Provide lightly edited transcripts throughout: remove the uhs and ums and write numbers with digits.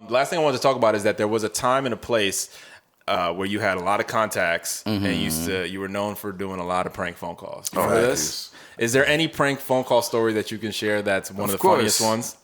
last thing I wanted to talk about is that there was a time and a place where you had a lot of contacts and you were known for doing a lot of prank phone calls. You remember this? Is there any prank phone call story that you can share that's one of the funniest ones?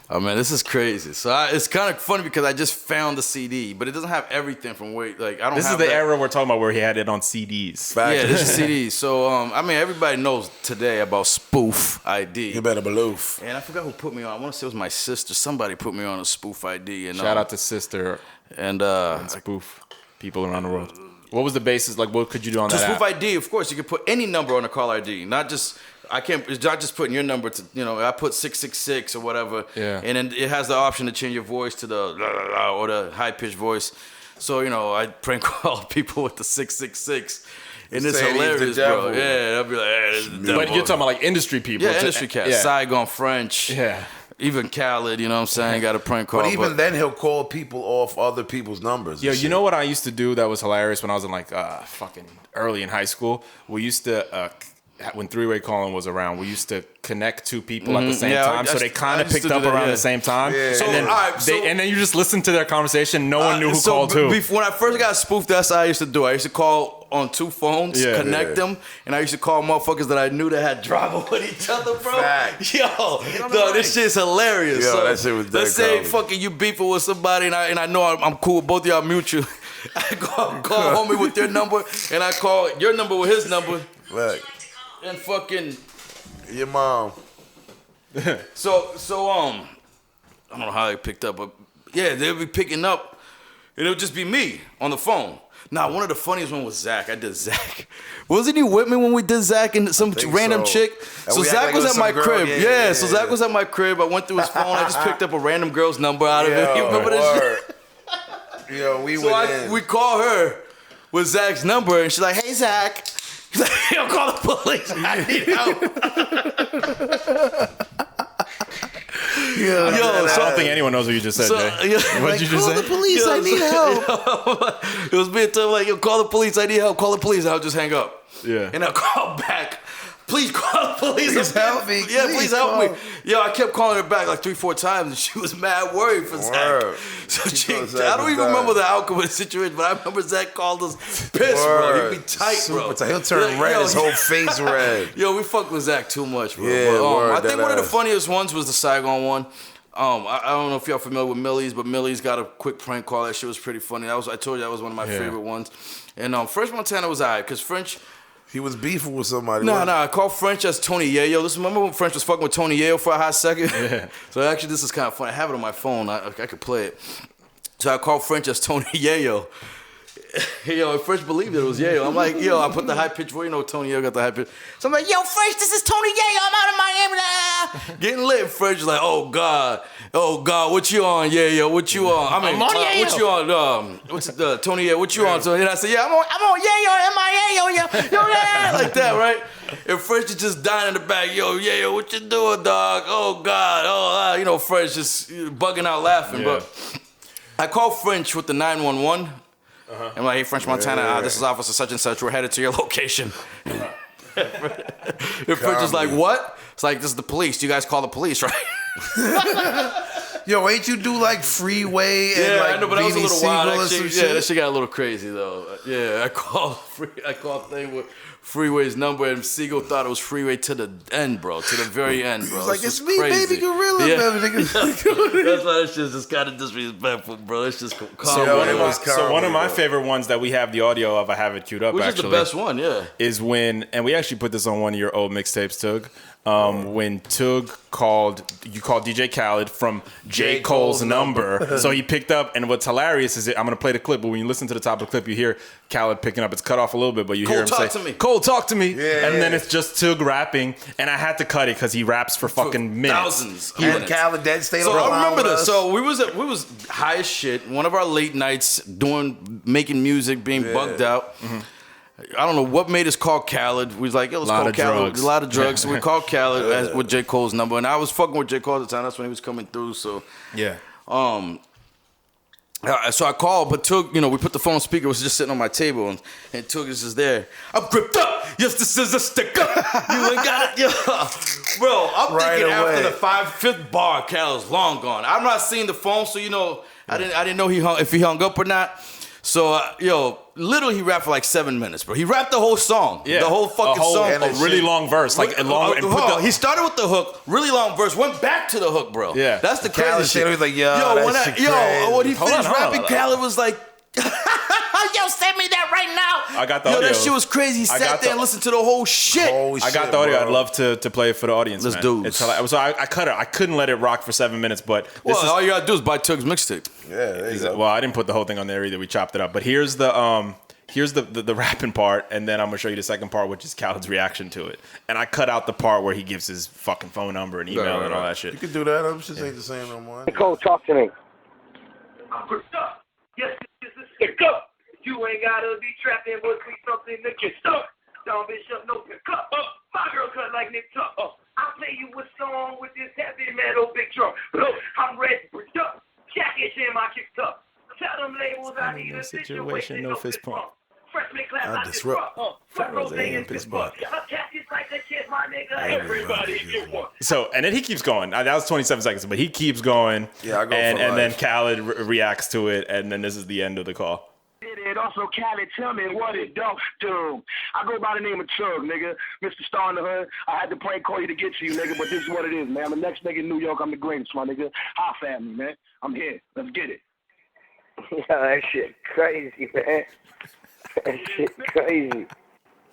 Oh man, this is crazy. So it's kind of funny because I just found the CD, but it doesn't have everything from where I don't. This have is the that. era we're talking about where he had it on CDs. Yeah, this is CDs. So I mean, everybody knows today about spoof ID. You better believe. And I forgot who put me on. I want to say it was my sister. Somebody put me on a spoof ID. And shout out to sister and spoof people around the world. What was the basis? Like, what could you do on that spoof app? ID, of course, you could put any number on a call ID, not just. It's not just putting your number to, I put 666 or whatever. Yeah. And then it has the option to change your voice to the la, la, la, or the high pitched voice. So, I prank call people with the 666. And it's hilarious, bro. Yeah, I'll be like, hey, this is the devil. But you're talking about like industry people. Yeah, industry cats. Yeah. Saigon French. Yeah. Even Khaled, you know what I'm saying? Got a prank call. But even then, he'll call people off other people's numbers. Yo, you know what I used to do that was hilarious when I was in like fucking early in high school? We used to... when three-way calling was around, we used to connect two people at the same time, so they kind of picked up around the same time. Yeah. So, and then you just listen to their conversation. No one knew who called who. When I first got spoofed, that's how I used to do. I used to call on two phones, connect them, and I used to call motherfuckers that I knew that had drama with each other, bro. Fact. Yo, this shit's hilarious. Yo, so, that shit was let's say fucking you beefing with somebody, and I know I'm cool with both of y'all mutual. I call homie with their number, and I call your number with his number. Right. And fucking your mom. So I don't know how they picked up, but yeah, they'll be picking up, and it'll just be me on the phone. Now, one of the funniest one was Zach. I did Zach. Wasn't he with me when we did Zach and some random chick? So Zach was at my crib. Yeah, so Zach was at my crib. I went through his phone. I just picked up a random girl's number out of it. You remember this shit? Yo, we call her with Zach's number, and she's like, "Hey, Zach." He's like, "Yo, call the police. I need help." I don't think anyone knows what you just said, Jay. What did you just say? Call the police. I need help. It was me telling like, "Yo, call the police. I need help. Call the police." And I'll just hang up. Yeah. And I'll call back. Please call the police. Please help me. Yeah, please help me. Yo, I kept calling her back like 3-4 times, and she was mad worried for Zach. So I don't even remember the outcome of the situation, but I remember Zach called us pissed, bro. He'd be tight, bro. He'll turn red, his whole face red. Yo, we fucked with Zach too much, bro. Yeah, but, I think one of the funniest ones was the Saigon one. I don't know if y'all familiar with Millie's, but Millie's got a quick prank call. That shit was pretty funny. I told you that was one of my favorite ones. And French Montana was alright, because French... He was beefing with somebody. No, I called French as Tony Yayo. Remember when French was fucking with Tony Yayo for a hot second? Yeah. So actually, this is kind of funny. I have it on my phone. I could play it. So I called French as Tony Yayo. Yo, French believed it was Yayo. I'm like, yo, I put the high pitch. Well, Tony Yayo got the high pitch. So I'm like, yo, French, this is Tony Yayo. I'm out of Miami. Getting lit. French is like, oh God, what you on, Yayo? What you on? I'm on Yayo. What you on? What's Tony Yayo? What you on? So and I said, yeah, I'm on Yayo, yo, yeah, like that, right? And French is just dying in the back. Yo, Yayo, what you doing, dog? Oh God, French just bugging out laughing, bro. I called French with the 911. I'm like, hey, French Montana, this is Officer such and such. We're headed to your location. And French is like, what? It's like, this is the police. You guys call the police, right? Yo, ain't you do like Freeway and like I know, but that was a little wild. That shit got a little crazy though. Yeah, I called thing with Freeway's number, and Siegel thought it was Freeway to the end, bro, to the very end, bro. He's like, it's me, crazy. Baby Gorilla. Yeah. That's why it's just kind of disrespectful, bro. It's just so one of my favorite ones that we have the audio of, I have it queued up. Which is the best one, is when, and we actually put this on one of your old mixtapes, Tug. When Tug called DJ Khaled from J.Cole's number. So he picked up, and what's hilarious is I'm going to play the clip, but when you listen to the top of the clip, you hear Khaled picking up. It's cut off a little bit, but you hear him say, Cole, talk to me. Yeah, and then it's just Tug rapping, and I had to cut it because he raps for fucking minutes. Thousands. And Khaled then stayed so I remember this. So we was high as shit. One of our late nights making music, being bugged out. Mm-hmm. I don't know what made us call Khaled. We was like, yo, let's call Khaled. A lot of drugs. So we called Khaled with J. Cole's number. And I was fucking with J. Cole at the time. That's when he was coming through. So yeah. So I called, but Tug, you know, we put the phone on speaker. It was just sitting on my table, and Tug is just there. I'm gripped up. Yes, this is a stick up. You ain't got it, yeah. Bro, I'm Right thinking away. after the fifth bar, Cal's long gone. I'm not seeing the phone, so you know, I didn't know if he hung up or not. So, literally he rapped for like 7 minutes, bro. He rapped the whole song. Yeah. The whole fucking song. A really long verse. Like, He started with the hook, really long verse, went back to the hook, bro. Yeah. That's the Khaled crazy shit. He was like, When he finished rapping, on. Khaled was like, yo, send me that right now. I got the audio. audio. That shit was crazy. He sat there and listened to the whole shit. I got the audio. I'd love to play it for the audience. Let's man. do it. So I cut it. I couldn't let it rock for 7 minutes, but All you gotta do is buy Tug's mixtape. Yeah, there you go. well, I didn't put the whole thing on there either. We chopped it up. But here's the rapping part, and then I'm gonna show you the second part, which is Khaled's reaction to it. And I cut out the part where he gives his fucking phone number and email and all that shit. You can do that. I'm just ain't the same no more. J.Cole, talk to me. I'm gripped up. Yes, this is a stick up. You ain't gotta be trapping, but we something to get stuck. Dumb bitch up, no pick up. My girl cut like Nick Tuck. I'll play you a song with this heavy metal big drum. Look, I'm ready for duck. Jacket in my kicked up. Tell them labels I need a situation, no fist pump. Freshman class, I disrupt. Front row saying fist bump. A cactus like a kid, my nigga. Everybody get one. So, and then he keeps going. That was 27 seconds, but he keeps going. Yeah, I go and for then life. Khaled reacts to it, and then this is the end of the call. And also, Khaled, tell me what it don't do. I go by the name of Tug, nigga. Mr. Star in the Hood. I had to prank call you to get to you, nigga, but this is what it is, man. I'm the next nigga in New York. I'm the greatest, my nigga. High family, man. I'm here. Let's get it. Yo, that shit crazy, man. That shit crazy.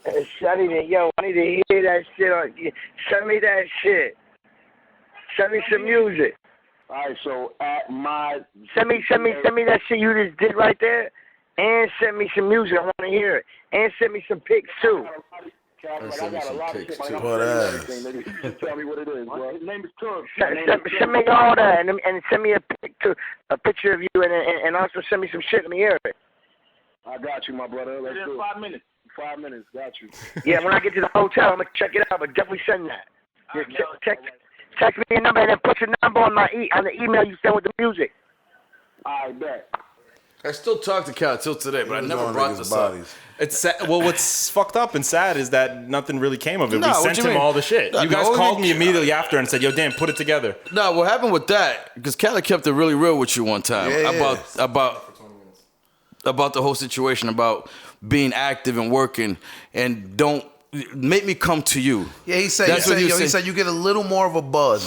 I need to hear that shit. Send me that shit. Send me some music. All right, so at my... Send me that shit you just did right there. And send me some music. I want to hear it. And send me some pics, too. Send me some pics, too. What ass? Tell me what it is, bro. His name is Tug. Send me all that. And send me a picture of you. And also send me some shit. Let me hear it. I got you, my brother. Let's do it. 5 minutes. 5 minutes. Got you. Yeah, when I get to the hotel, I'm going to check it out. But definitely send that. Text me your number and then put your number on on the email you send with the music. I bet. I still talk to Khaled till today, but I never brought this up. It's sad. Well, what's fucked up and sad is that nothing really came of it. No, We what sent you him mean? all the shit. No, You guys no, called we- me immediately after and said, "Yo, Dan, put it together." No, what happened with that? Because Khaled kept it really real with you one time about the whole situation, about being active and working, and don't make me come to you. Yeah, he said, he said you get a little more of a buzz,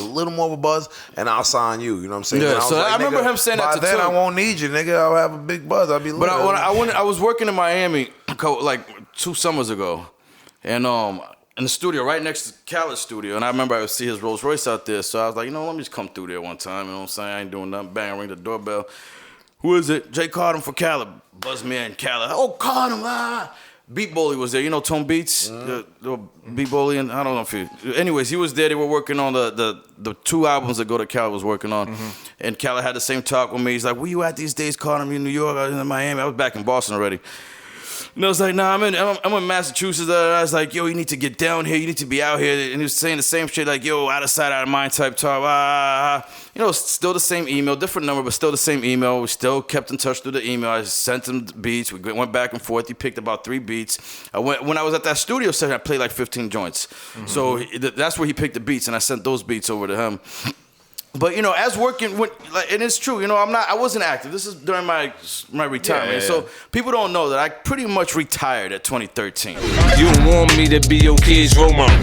and I'll sign you. You know what I'm saying? Yeah, And was so I remember nigga, him saying that by to then Tug. I won't need you, nigga. I'll have a big buzz. I'll be lit. But I was working in Miami like 2 summers ago, and in the studio right next to Khaled's studio, and I remember I would see his Rolls Royce out there, so I was like, let me just come through there one time. You know what I'm saying? I ain't doing nothing. Bang, I ring the doorbell. Who is it? J. Cardim for Khaled. Buzz me in, Khaled. Oh, Cardim, Beat Bully was there. You know Tone Beats? The Beat Bully, and I don't know if you... Anyways, he was there. They were working on the 2 albums ago that Khaled was working on. Mm-hmm. And Khaled had the same talk with me. He's like, where you at these days, Cardim? You in New York? I was in Miami. I was back in Boston already. And I was like, nah, I'm in Massachusetts. I was like, yo, you need to get down here. You need to be out here. And he was saying the same shit, like, yo, out of sight, out of mind type talk. Still the same email, different number, but still the same email. We still kept in touch through the email. I sent him beats. We went back and forth. He picked about 3 beats. When I was at that studio session, I played like 15 joints. Mm-hmm. So that's where he picked the beats, and I sent those beats over to him. But as working, and it's true, I wasn't active. This is during my retirement, so people don't know that I pretty much retired at 2013. You want me to be your kid's role model.